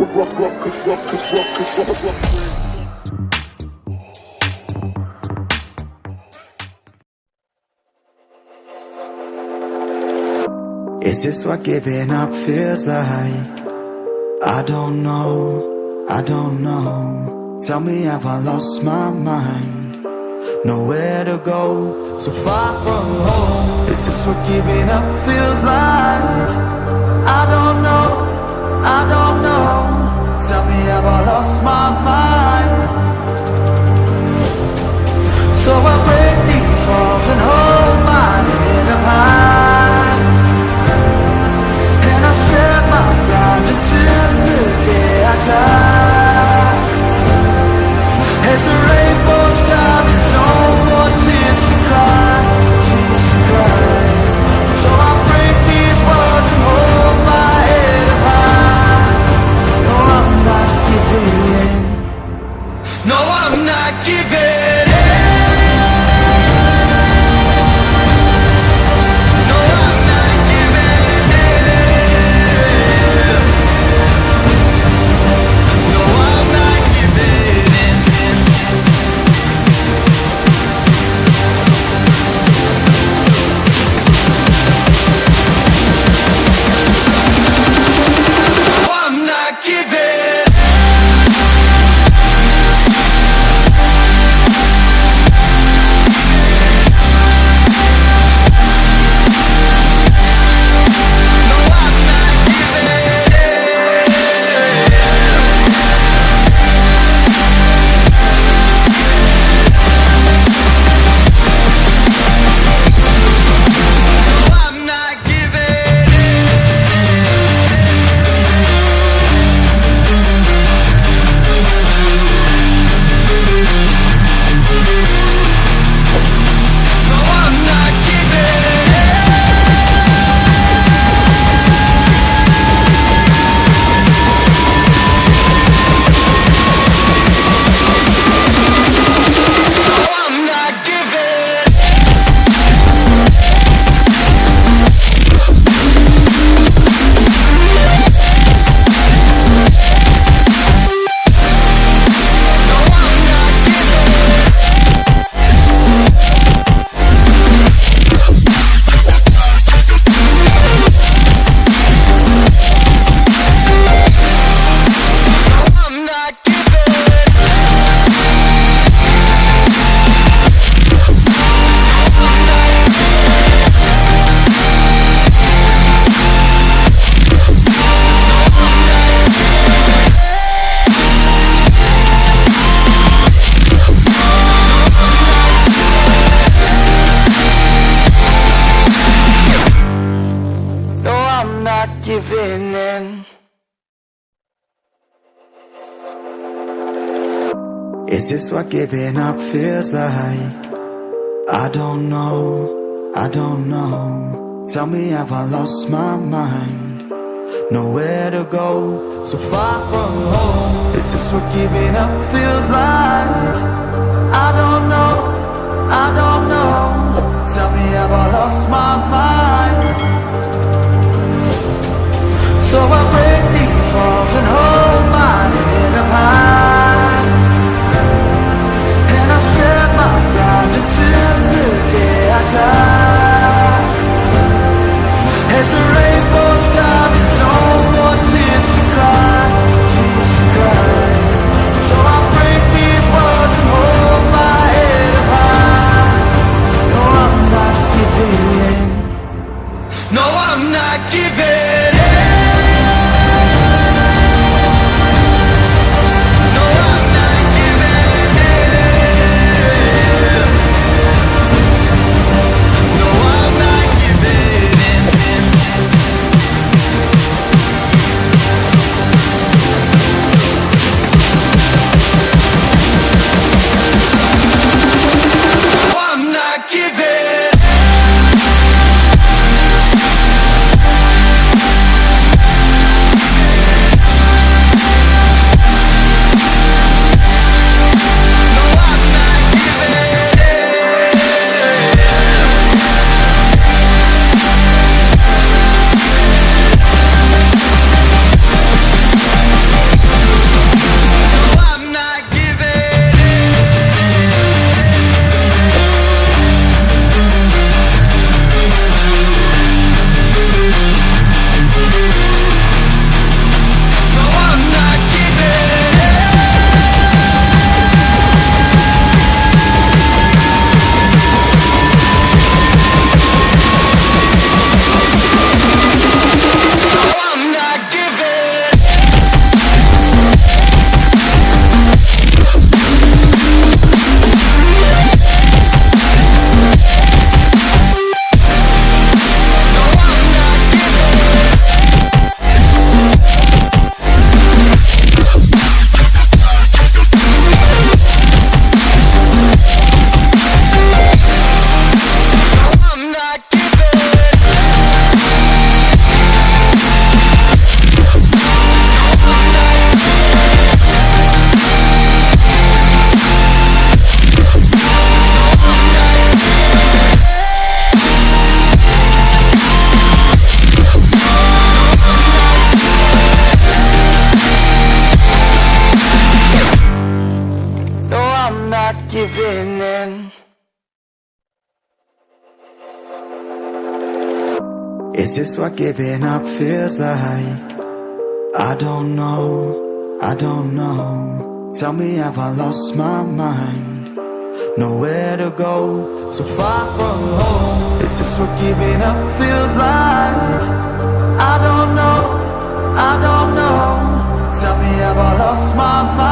Is this what giving up feels like? I don't know, I don't know. Tell me, have I lost my mind? Nowhere to go, so far from home. Is this what giving up feels like? I don't know, I don't know. Tell me, have I lost my mind? So I break these walls and hold my head up high, and I step my ground until the day I die. As the rain falls down, there's no more tears to cry, tears to cry. So I break these walls and hold my head up high. No, I'm not giving in. No, I'm not giving in. No, I'm not giving in. No, I'm not giving in. No, I'm not giving. Giving in. Is this what giving up feels like? I don't know, I don't know. Tell me, have I lost my mind? Nowhere to go, so far from home. Is this what giving up feels like? I don't know, I don't know. Tell me, have I lost my mind? So I break these walls and hold my head up high, and I step my ground until the day I die. As the rain falls down, there's no more tears to cry, tears to cry. So I break these walls and hold my head up high. No, I'm not giving in. No, I'm not giving in. Giving Is this what giving up feels like? I don't know, I don't know. Tell me, have I lost my mind? Nowhere to go, so far from home. Is this what giving up feels like? I don't know, I don't know. Tell me, have I lost my mind?